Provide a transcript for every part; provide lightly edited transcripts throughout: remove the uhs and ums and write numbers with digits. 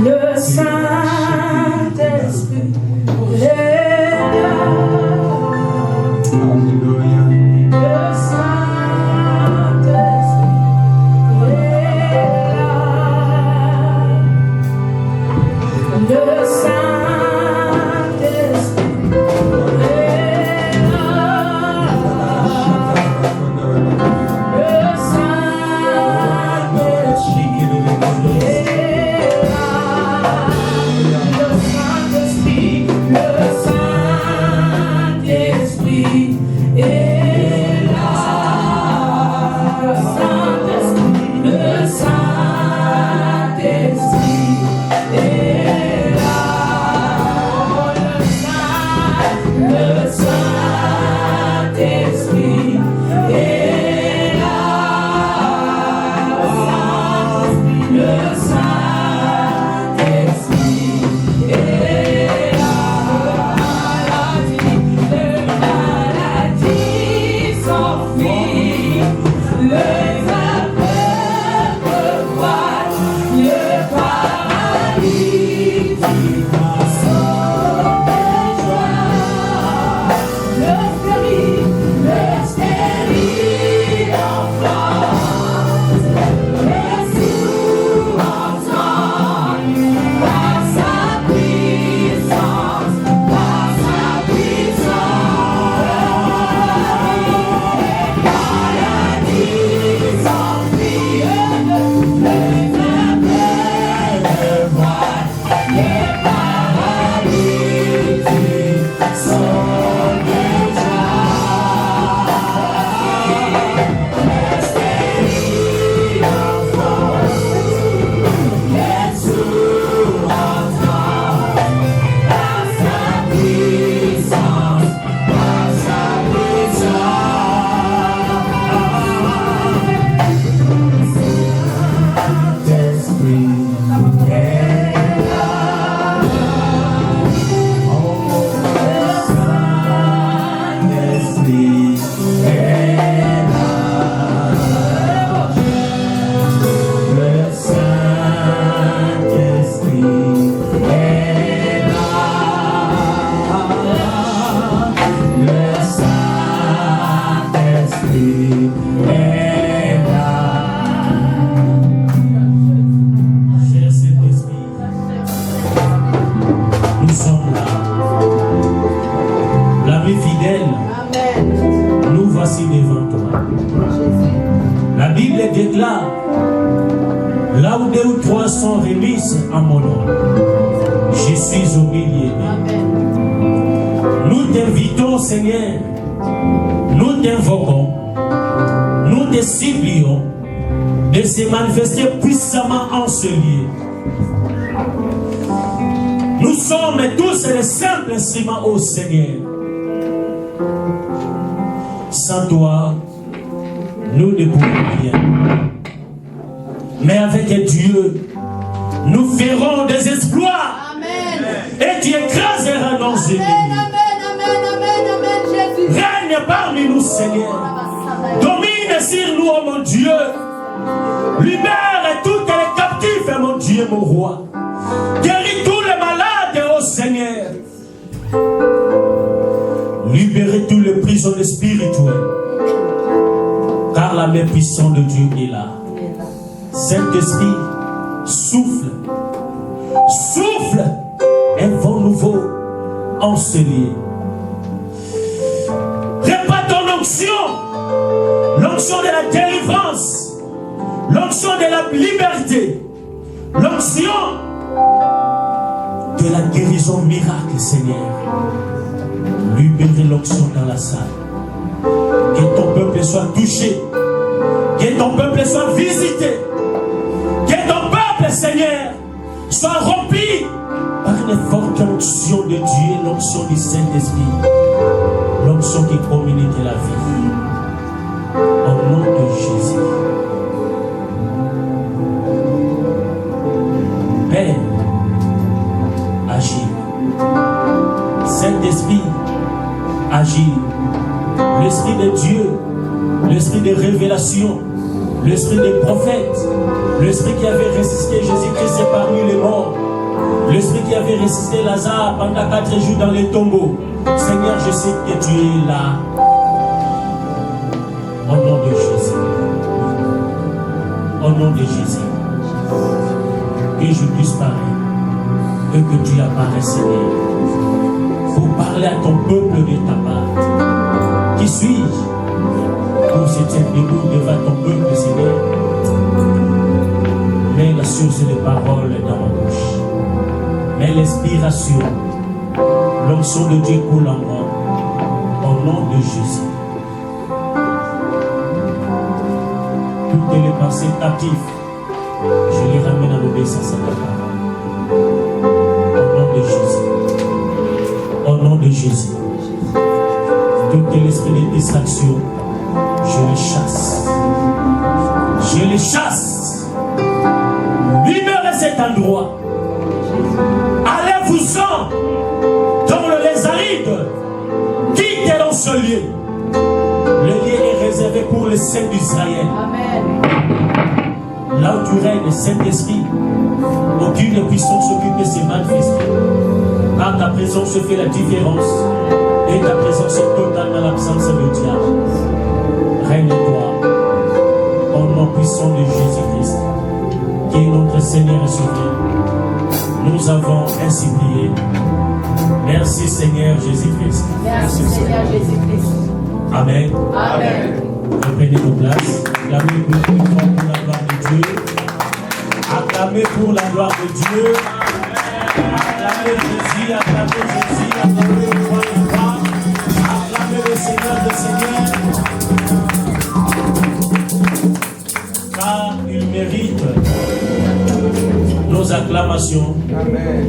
Le Saint-Esprit est là. Alléluia. Le Saint-Esprit est là. Le Saint-Esprit est là. Le Là où 2 ou 3 sont réunis en mon nom, je suis au milieu d'eux. Nous t'invitons, Seigneur, nous t'invoquons, nous te supplions de se manifester puissamment en ce lieu. Nous sommes tous les simples instruments au Seigneur. Sans toi, nous ne pouvons rien. Mais avec Dieu, nous ferons des exploits. Amen. Et tu écraseras nos ennemis. Amen, Jésus. Règne parmi nous, Seigneur. Domine sur nous, oh mon Dieu. Libère tous les captifs, mon Dieu, mon roi. Guéris tous les malades, oh Seigneur. Libérez tous les prisonniers spirituels. Car la main puissante de Dieu est là. Saint-Esprit, souffle. Souffle un vent nouveau en ce lieu. Répand ton onction. L'onction de la délivrance. L'onction de la liberté. L'onction de la guérison miracle, Seigneur. Libérez l'onction dans la salle. Que ton peuple soit touché. Que ton peuple soit visité. Que ton peuple, Seigneur, soit rempli par une forte onction de Dieu, l'onction du Saint-Esprit. L'onction qui communique la vie. Au nom de Jésus. Père, agis. Saint-Esprit, agis. L'Esprit de Dieu, l'Esprit de révélation, l'esprit des prophètes, l'esprit qui avait ressuscité Jésus-Christ parmi les morts, l'esprit qui avait ressuscité Lazare pendant 4 jours dans les tombeaux. Seigneur, je sais que tu es là. Au nom de Jésus. Au nom de Jésus. Que je puisse parler. Et que tu apparaisses, Seigneur. Pour parler à ton peuple de ta part. Qui suis-je pour se tenir debout devant ton peuple, Seigneur? Mets la source de parole dans ma bouche. Mets l'inspiration. L'onction de Dieu coule en moi. Au nom de Jésus. Toutes les pensées captives, je les ramène à l'obéissance à ta parole. Au nom de Jésus. Au nom de Jésus. Tout l'esprit de distraction, je les chasse. Je les chasse. Libérez cet endroit. Allez-vous-en dans les arides. Quittez ce lieu. Le lieu est réservé pour les saints d'Israël. Amen. Là où tu règnes, Saint-Esprit, aucune puissance occupe de se manifester. Car ta présence fait la différence. Et ta présence est totalement l'absence de diable. Règne-toi au nom puissant de Jésus-Christ, qui est notre Seigneur et Sauveur. Nous avons ainsi prié. Merci Seigneur Jésus-Christ. Merci Seigneur Jésus-Christ. Amen. Amen. Reprenez vos places. Acclamez pour la gloire de Dieu. Acclamez pour la gloire de Dieu. Acclamez Jésus, acclamez Jésus, acclamez le roi des rois. Acclamez le Seigneur des seigneurs. Car il mérite nos acclamations, Amen.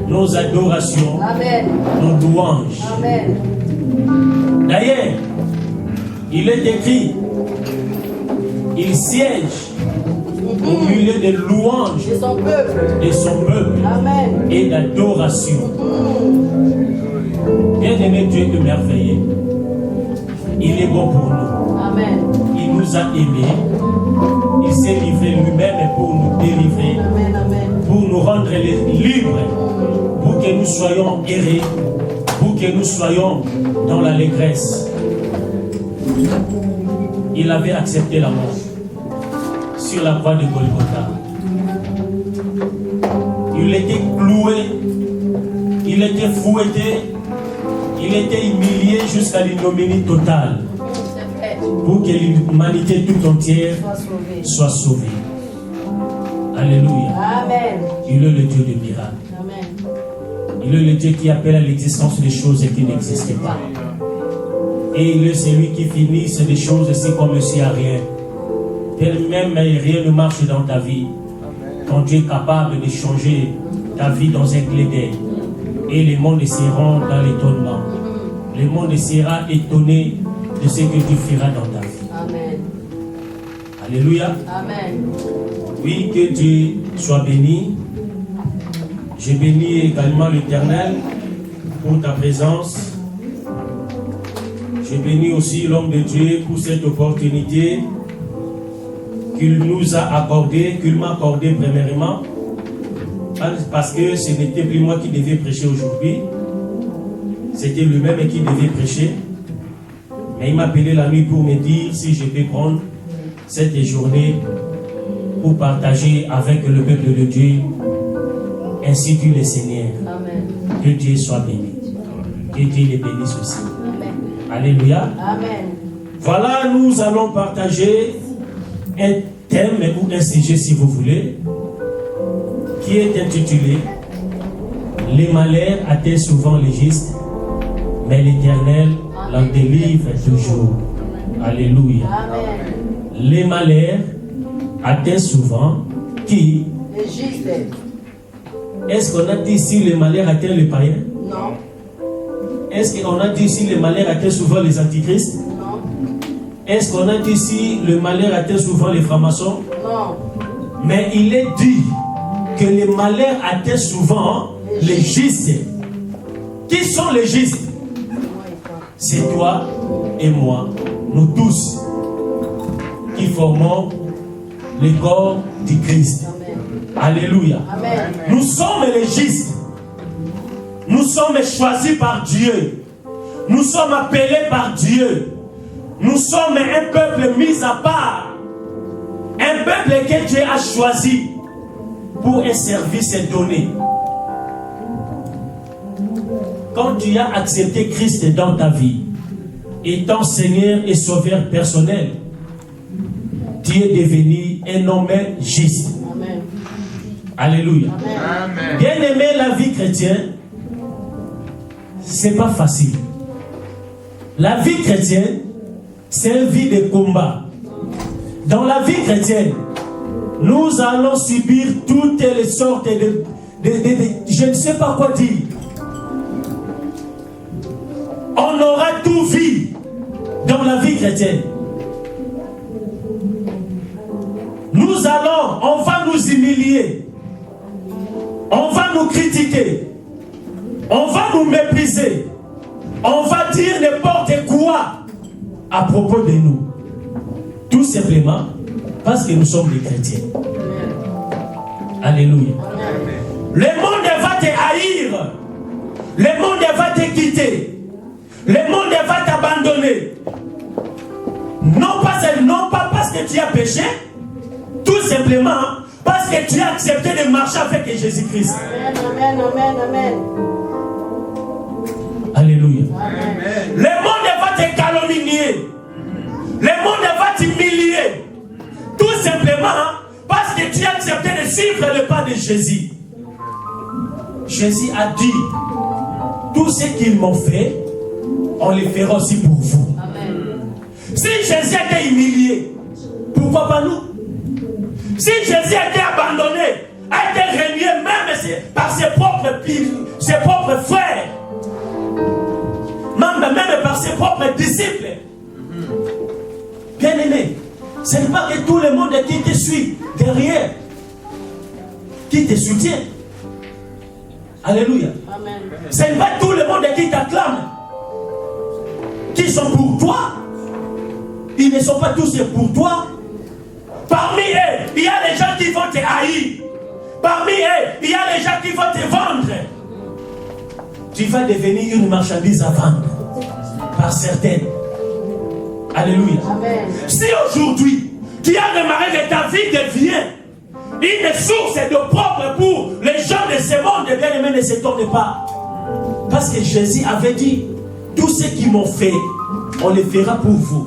nos adorations, Amen. nos louanges. Amen. D'ailleurs, il est écrit, il siège au milieu des louanges De son peuple. de son peuple Amen. et d'adoration. Bien-aimé, Dieu est merveilleux. Il est bon pour nous. Amen. Il nous a aimés. Il s'est livré lui-même pour nous délivrer, Amen. Amen. pour nous rendre libres, pour que nous soyons guéris, pour que nous soyons dans l'allégresse. Il avait accepté la mort sur la croix de Golgotha. Il était cloué, il était fouetté, il était humilié jusqu'à l'ignominie totale C'est vrai. pour que l'humanité tout entière Sois sauvé. soit sauvée. Alléluia. Amen. Il est le Dieu des miracles. Amen. Il est le Dieu qui appelle à l'existence des choses qui n'existaient pas. Et il est celui qui finit des choses ainsi comme si à rien. Même rien ne marche dans ta vie. Quand Dieu est capable de changer ta vie dans un clé d'œil. Et le monde sera dans l'étonnement. Le monde sera étonné de ce que tu feras dans ta vie. Amen. Alléluia. Amen. Oui, que Dieu soit béni. Je bénis également l'Éternel pour ta présence. Je bénis aussi l'homme de Dieu pour cette opportunité qu'il nous a accordée, qu'il m'a accordée premièrement, parce que ce n'était plus moi qui devais prêcher aujourd'hui, c'était lui-même qui devait prêcher. Mais il m'a appelé la nuit pour me dire si je peux prendre cette journée pour partager avec le peuple de Dieu, ainsi que le Seigneur. Amen. Que Dieu soit béni. Que Dieu les bénisse aussi. Amen. Alléluia. Amen. Voilà, nous allons partager un thème ou un sujet, si vous voulez, qui est intitulé « Les malheurs atteignent souvent les justes, mais l'Éternel l'en délivre toujours. » Alléluia. Amen. Les malheurs atteignent souvent qui? Le juste. Est-ce qu'on a dit ici les malheurs atteignent les païens? Non. Est-ce qu'on a dit ici les malheurs atteignent souvent les antichrists? Non. Est-ce qu'on a dit ici le malheur atteint souvent les francs-maçons? Non. Mais il est dit que les malheurs atteignent souvent les justes. Qui sont les justes? C'est toi et moi, nous tous, qui formons le corps du Christ. Amen. Alléluia. Amen. Nous sommes les justes. Nous sommes choisis par Dieu. Nous sommes appelés par Dieu. Nous sommes un peuple mis à part. Un peuple que Dieu a choisi pour un service donné. Quand tu as accepté Christ dans ta vie, étant Seigneur et Sauveur personnel, tu es devenu un homme juste. Amen. Alléluia. Amen. Bien aimé, la vie chrétienne, c'est pas facile. La vie chrétienne, c'est une vie de combat. Dans la vie chrétienne, nous allons subir toutes les sortes de je ne sais pas quoi dire. On aura tout vu dans la vie chrétienne. On va nous humilier. On va nous critiquer. On va nous mépriser. On va dire n'importe quoi à propos de nous. Tout simplement parce que nous sommes des chrétiens. Alléluia. Le monde va te haïr. Le monde va te quitter. Le monde va t'abandonner. Non pas parce que tu as péché, tout simplement parce que tu as accepté de marcher avec Jésus-Christ. Amen, amen, amen. Alléluia. Amen. Le monde va te calomnier. Le monde va t'humilier. Tout simplement parce que tu as accepté de suivre le pas de Jésus. Jésus a dit, tout ce qu'ils m'ont fait, on le fera aussi pour vous. Amen. Si Jésus a été humilié, pourquoi pas nous? Si Jésus a été abandonné, a été renié même par ses propres frères, même par ses propres disciples. Bien aimé, ce n'est pas que tout le monde qui te suit derrière, qui te soutient. Alléluia. Amen. Ce n'est pas tout le monde qui t'acclame, qui sont pour toi. Ils ne sont pas tous pour toi. Parmi eux, il y a des gens qui vont te haïr. Parmi eux, il y a des gens qui vont te vendre. Tu vas devenir une marchandise à vendre par certaines. Alléluia. Amen. Si aujourd'hui, tu as remarqué que ta vie devient une source de propre pour les gens de ce monde, bien aimé, ne se tourne pas. Parce que Jésus avait dit, tout ce qu'ils m'ont fait, on le fera pour vous.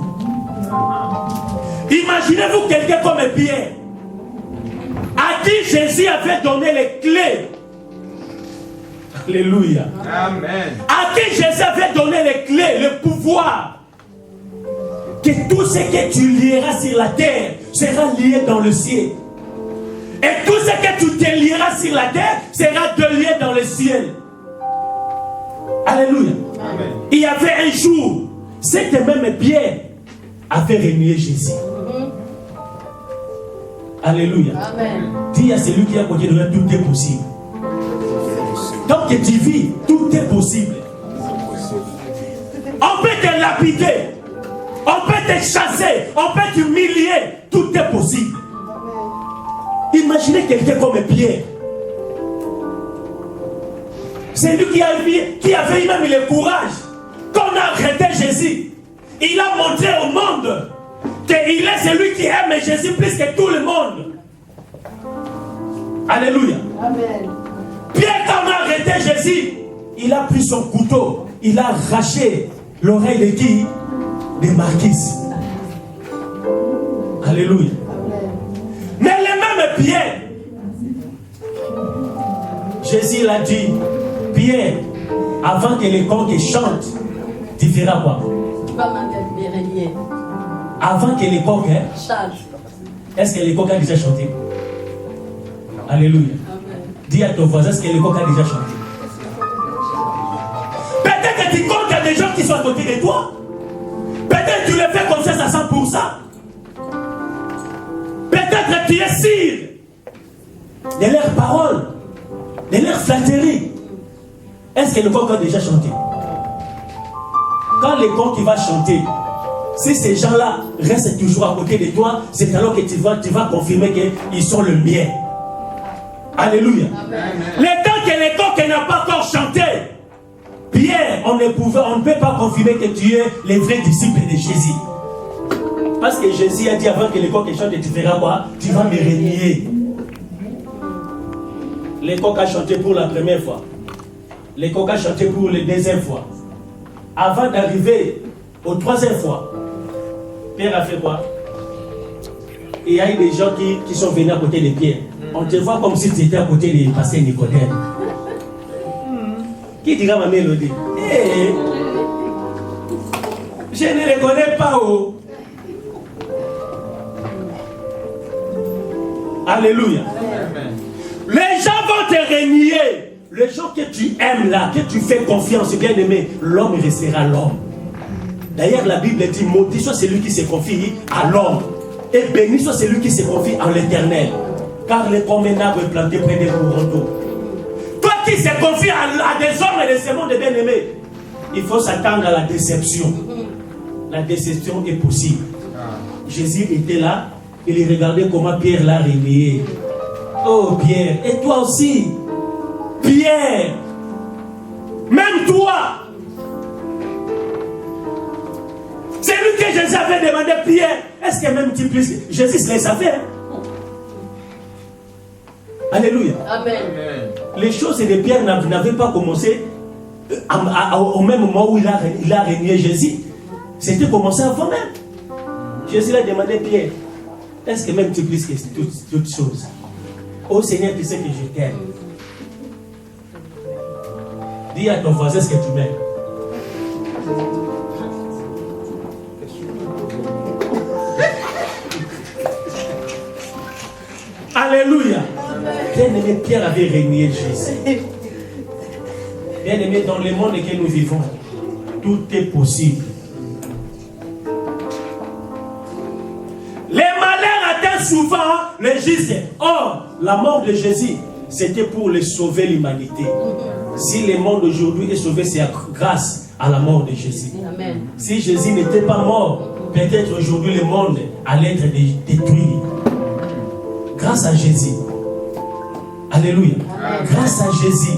Imaginez-vous quelqu'un comme Pierre, à qui Jésus avait donné les clés. Alléluia. Amen. À qui Jésus avait donné les clés, le pouvoir. Que tout ce que tu lieras sur la terre sera lié dans le ciel. Et tout ce que tu te lieras sur la terre sera lié dans le ciel. Alléluia. Amen. Il y avait un jour, cette même Pierre avait renié Jésus. Alléluia. Amen. Dis à celui qui a côté de toi, tout est possible. Tant que tu vis, tout est possible. On peut te lapider, on peut te chasser, on peut t'humilier, tout est possible. Imaginez quelqu'un comme Pierre. C'est lui qui avait même le courage. Quand on a arrêté Jésus, il a montré au monde qu'il est celui qui aime Jésus plus que tout le monde. Alléluia. Amen. Pierre, quand on a arrêté Jésus, il a pris son couteau, il a arraché l'oreille de qui? De Marquise. Alléluia. Amen. Mais le même Pierre, Jésus l'a dit, Pierre, avant que les coqs chantent, tu feras quoi? Tu vas m'enterrer. Avant que les coqs Chante. est-ce que les coqs a déjà chanté? Alléluia. Amen. Dis à ton voisin, est-ce que les coqs a déjà chanté? Peut-être que tu comptes qu'il y a des gens qui sont à côté de toi. Peut-être que tu le fais confiance à 100%. Peut-être que tu es sûr de leurs paroles, de leurs flatteries. Est-ce que le coq a déjà chanté? Quand le coq va chanter, Si ces gens-là restent toujours à côté de toi, c'est alors que tu vas confirmer qu'ils sont le bien. Alléluia. Le temps que l'école n'a pas encore chanté, Pierre, on ne peut pas confirmer que tu es le vrai disciple de Jésus. Parce que Jésus a dit avant que l'école chante, tu feras quoi? Tu vas me renier. L'école a chanté pour la première fois. L'école a chanté pour la deuxième fois. Avant d'arriver aux troisième fois, Pierre a fait quoi? Il y a eu des gens qui sont venus à côté de Pierre. On te voit comme si tu étais à côté de pasteur Nicodème. Qui dira ma mélodie? Hey, je ne les connais pas. Oh. Alléluia. Amen. Les gens vont te renier. Les gens que tu aimes là, que tu fais confiance, bien aimé, l'homme restera l'homme. D'ailleurs, la Bible dit, maudit soit celui qui se confie à l'homme, et béni soit celui qui se confie en l'Éternel. Car les promenades est planté près des courants d'eau. Toi qui se confie à des hommes et des monde de bien aimé, il faut s'attendre à la déception. La déception est possible. Jésus était là, il regardait comment Pierre l'a renié. Oh Pierre, et toi aussi, Pierre, même toi. C'est lui que Jésus avait demandé, Pierre, est-ce que même tu puisses... Jésus les savait. Alléluia. Amen. Les choses de Pierre n'avaient pas commencé au même moment où il a régné Jésus. C'était commencé avant même. Jésus a demandé, Pierre, est-ce que même tu puisses toutes choses? Oh Seigneur, tu sais que je t'aime. Dis à ton voisin ce que tu m'aimes. Alléluia. Bien-aimé, Pierre avait régné Jésus. Bien-aimé, dans le monde que nous vivons, tout est possible. Les malheurs atteignent souvent les justes. Or, la mort de Jésus, c'était pour les sauver l'humanité. Si le monde aujourd'hui est sauvé, c'est grâce à la mort de Jésus. Amen. Si Jésus n'était pas mort, peut-être aujourd'hui le monde allait être détruit. Grâce à Jésus. Alléluia. Amen. Grâce à Jésus,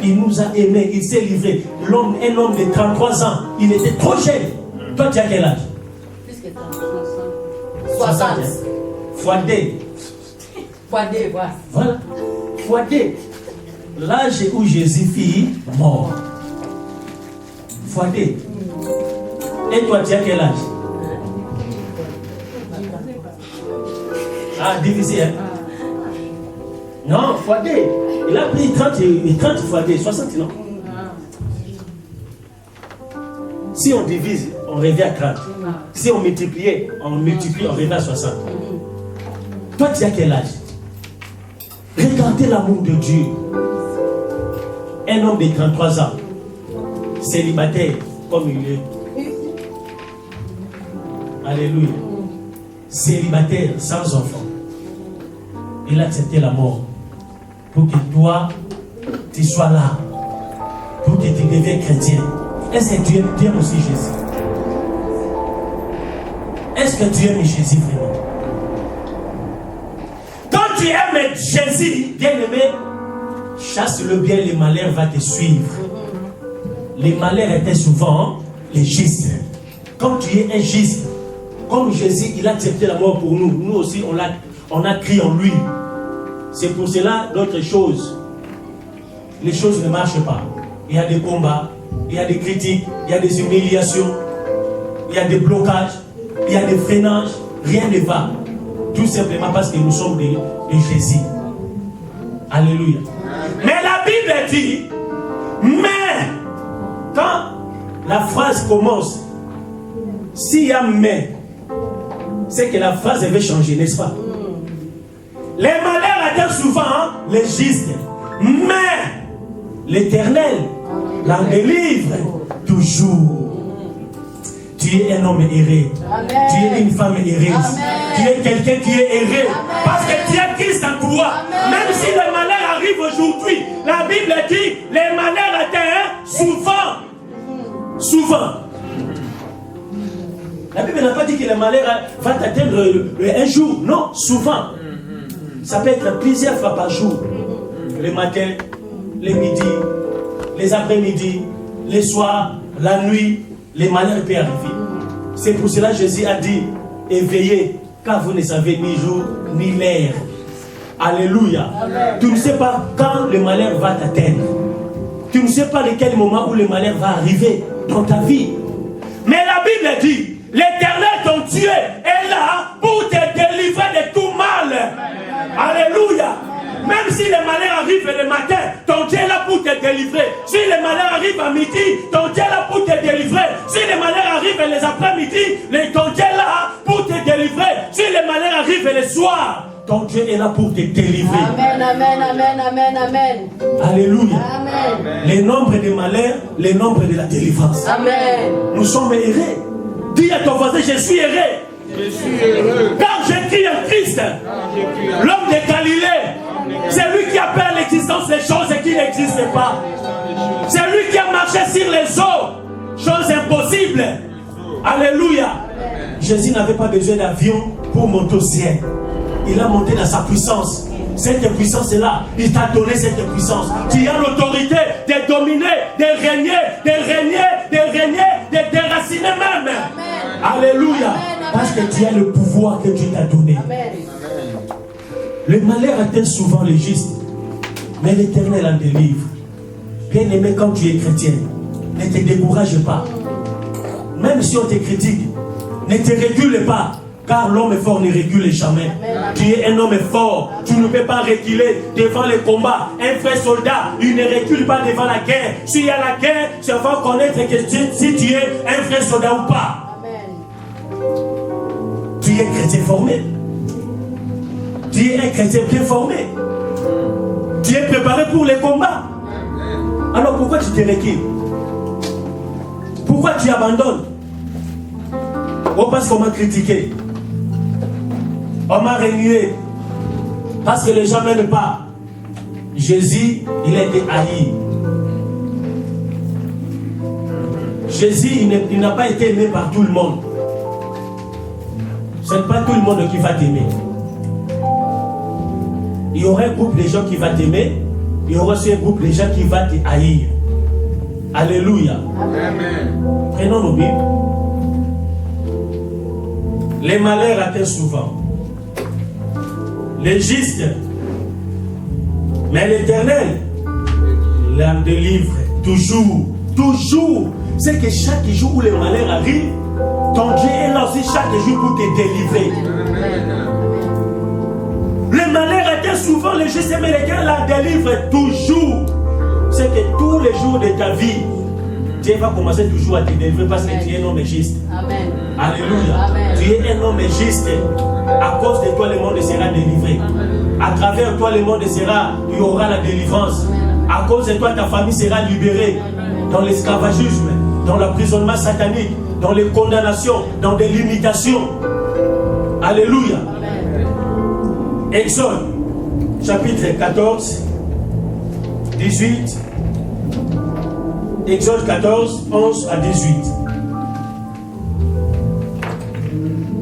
il nous a aimés, il s'est livré. Un homme de 33 ans, il était trop jeune. Toi, tu as quel âge? Plus que 60. Fois 2. Fois 2, voilà. Voilà. Fois 2. L'âge où Jésus fut mort. Fois 2. Et toi, tu as quel âge? Ah, divisé, hein? Non, fois 2. Il a pris 30 fois 2, 60, non? Si on divise, on revient à 30. Si on multiplie, on revient à 60. Toi, tu as quel âge? Regardez l'amour de Dieu. Un homme de 33 ans, célibataire, comme il est. Alléluia. Célibataire, sans enfant. Il a accepté la mort pour que toi, tu sois là, pour que tu deviennes chrétien. Est-ce que tu aimes aussi Jésus? Est-ce que tu aimes Jésus vraiment? Quand tu aimes Jésus, bien-aimé, chasse le bien, les malheurs vont te suivre. Les malheurs étaient souvent les justes. Comme tu es un juste, comme Jésus, il a accepté la mort pour nous. Nous aussi, on a crié en lui. C'est pour cela d'autres choses. Les choses ne marchent pas. Il y a des combats, il y a des critiques, il y a des humiliations, il y a des blocages, il y a des freinages. Rien ne va. Tout simplement parce que nous sommes de Jésus. Alléluia. Mais la Bible dit, mais, quand la phrase commence, s'il y a mais, c'est que la phrase va changer, n'est-ce pas? Les malheurs atteignent souvent les justes, mais l'Éternel l'en délivre toujours. Tu es un homme erré. Tu es une femme errée. Tu es quelqu'un qui est erré. Parce que tu as Christ en toi. Même si le malheur arrive aujourd'hui, la Bible dit les malheurs atteignent souvent. Souvent. La Bible n'a pas dit que le malheur va t'atteindre un jour. Non, souvent. Ça peut être plusieurs fois par jour. Le matin, le midi, les après-midi, les soirs, la nuit, les malheurs peuvent arriver. C'est pour cela que Jésus a dit, éveillez, car vous ne savez ni jour ni l'heure. Alléluia. Amen. Tu ne sais pas quand le malheur va t'atteindre. Tu ne sais pas de quel moment où le malheur va arriver dans ta vie. Mais la Bible dit, l'Éternel ton Dieu est là pour te délivrer de tout mal. Alléluia. Même si le malheur arrive le matin, ton Dieu est là pour te délivrer. Si le malheur arrive à midi, ton Dieu est là pour te délivrer. Si le malheur arrive les après-midi, ton Dieu est là pour te délivrer. Si le malheur arrive le soir, ton Dieu est là pour te délivrer. Amen, amen, amen, amen, amen. Alléluia. Amen. Les nombres des malheurs, les nombres de la délivrance. Amen. Nous sommes errés. Dis à ton voisin, je suis erré. Je suis heureux. Quand j'ai crié en Christ, l'homme de Galilée, c'est lui qui appelle à l'existence des choses qui n'existent pas. C'est lui qui a marché sur les eaux. Chose impossible. Alléluia. Jésus n'avait pas besoin d'avion pour monter au ciel. Il a monté dans sa puissance. Cette puissance-là, il t'a donné cette puissance. Tu as l'autorité de dominer, de régner, de déraciner même. Amen. Alléluia. Amen. Parce que tu as le pouvoir que Dieu t'a donné. Amen. Le malheur atteint souvent les justes, mais l'Éternel en délivre. Bien aimé, quand tu es chrétien, ne te décourage pas. Même si on te critique, ne te recule pas. Car l'homme fort ne recule jamais. Amen. Tu es un homme fort. Tu ne peux pas reculer devant les combats. Un vrai soldat, il ne recule pas devant la guerre. S'il y a la guerre, tu vas connaître que si tu es un vrai soldat ou pas. Amen. Tu es chrétien formé. Tu es un chrétien bien formé. Tu es préparé pour les combats. Alors pourquoi tu te recules? Pourquoi tu abandonnes? Oh, parce qu'on m'a critiqué. On m'a renié. Parce que les gens ne m'aiment pas. Jésus, il a été haï. Jésus, il n'a pas été aimé par tout le monde. Ce n'est pas tout le monde qui va t'aimer. Il y aura un groupe de gens qui va t'aimer. Il y aura aussi un groupe de gens qui va te haïr. Alléluia. Amen. Prenons nos Bibles. Les malheurs atteignent souvent les justes, mais l'Éternel l'en délivre toujours. Toujours. C'est que chaque jour où les malheurs arrivent, ton Dieu est là aussi chaque jour pour te délivrer. Le malheur atteint souvent les justes, mais l'Éternel la délivre toujours. C'est que tous les jours de ta vie, Dieu va commencer toujours à te délivrer parce que tu es un homme juste. Amen. Alléluia. Amen. Tu es un homme juste. À cause de toi, le monde sera délivré. À travers toi, le monde sera, il y aura la délivrance. À cause de toi, ta famille sera libérée dans l'esclavagisme, dans l'emprisonnement satanique, dans les condamnations, dans des limitations. Alléluia. Exode, chapitre 14, 18. Exode 14, 11 à 18.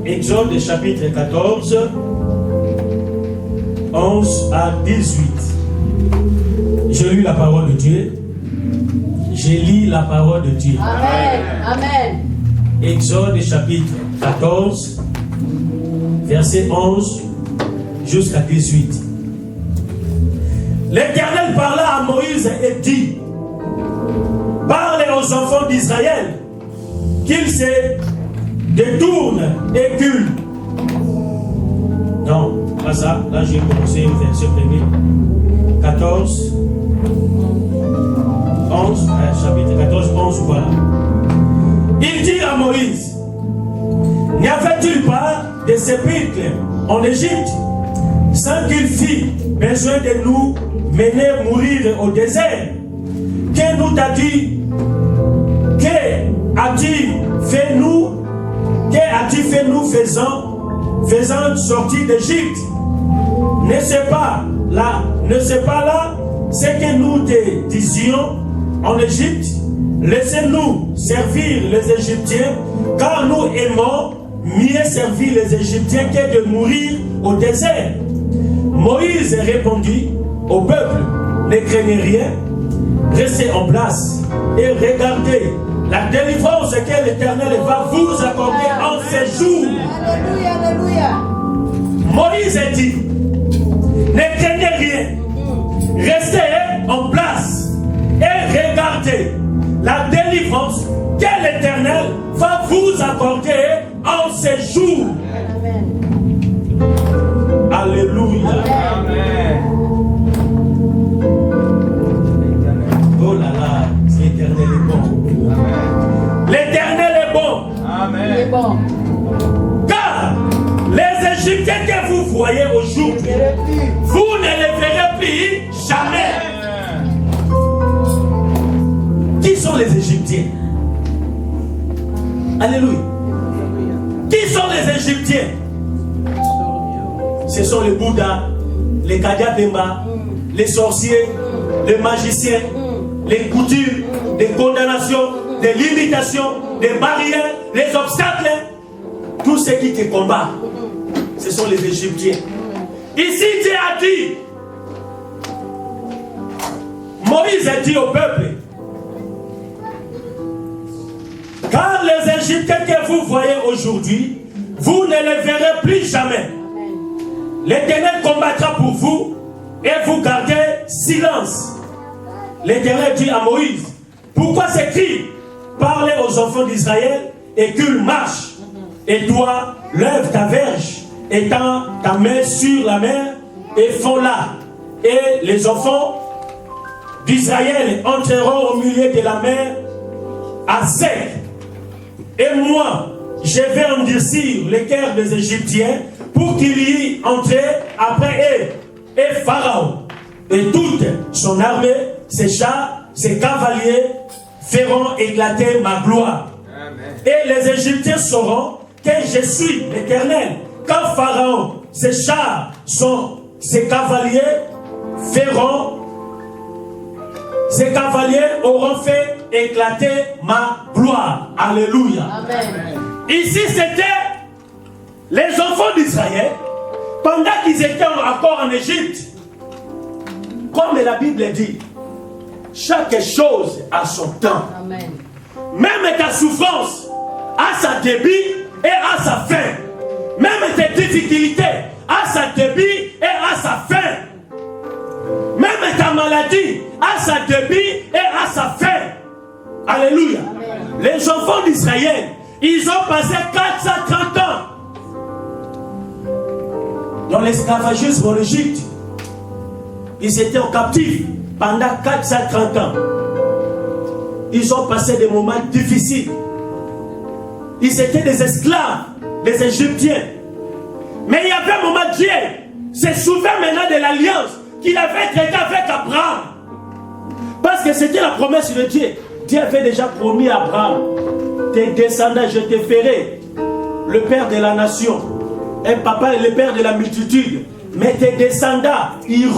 Exode chapitre 14, 11 à 18. Je lis la parole de Dieu. Je lis la parole de Dieu. Amen. Amen. Exode chapitre 14, verset 11 jusqu'à 18. L'Éternel parla à Moïse et dit: parle aux enfants d'Israël qu'ils se détournent et culent. Non, pas ça. Là, j'ai commencé le verset premier. 14, 11, chapitre 14, 11, voilà. Il dit à Moïse: n'y avait-il pas de sépulcre en Égypte sans qu'il fît besoin de nous mener mourir au désert? Que nous t'a dit? Que as-tu fait nous? Que as-tu fait nous faisant sortir d'Égypte? N'est-ce pas là ce que nous te disions en Égypte? laissez-nous servir les Égyptiens, car nous aimons mieux servir les Égyptiens que de mourir au désert. Moïse répondit au peuple, ne craignez rien, restez en place et regardez la délivrance que l'Éternel va vous accorder en ces jours. Alléluia, alléluia. Moïse dit, ne craignez rien, restez en place et regardez la délivrance que l'Éternel va vous accorder en ces jours. Amen. Alléluia. Amen. Oh là là, l'Éternel est bon. L'Éternel est bon. Il est bon. Car les Égyptiens que vous voyez aujourd'hui, vous ne les verrez plus jamais. Qui sont les Égyptiens? Alléluia. Qui sont les Égyptiens? Ce sont les Bouddhas, les Kadiabemba, les sorciers, les magiciens, les coutumes, les condamnations, des limitations, des barrières, les obstacles. Tous ceux qui te combattent, ce sont les Égyptiens. Ici, Dieu a dit, Moïse a dit au peuple, car les Égyptiens que vous voyez aujourd'hui, vous ne les verrez plus jamais. L'Éternel combattra pour vous et vous gardez silence. L'Éternel dit à Moïse, pourquoi ces cris? Parlez aux enfants d'Israël et qu'ils marchent. Et toi, lève ta verge, étends ta main sur la mer et fends-la. Et les enfants d'Israël entreront au milieu de la mer à sec. Et moi, je vais endurcir le cœur des Égyptiens pour qu'il y entre après eux. Et Pharaon et toute son armée, ses chars, ses cavaliers feront éclater ma gloire. Amen. Et les Égyptiens sauront que je suis l'Éternel. Quand Pharaon, ses chars, ses cavaliers auront fait éclater ma gloire. Alléluia. Amen. Ici, c'était les enfants d'Israël pendant qu'ils étaient encore en Égypte. Comme la Bible dit, chaque chose a son temps. Amen. Même ta souffrance a sa début et a sa fin. Même tes difficultés a sa début et a sa fin. Même ta maladie a sa début et a sa fin. Alléluia. Amen. Les enfants d'Israël, ils ont passé 430 ans dans l'esclavagisme en Égypte. Ils étaient en captifs pendant 430 ans. Ils ont passé des moments difficiles. Ils étaient des esclaves, des Égyptiens. Mais il y avait un moment, Dieu se souvient maintenant de l'alliance qu'il avait traitée avec Abraham. Parce que c'était la promesse de Dieu. Dieu avait déjà promis à Abraham, tes descendants, je te ferai le père de la nation. Et papa est le père de la multitude. Mais tes descendants iront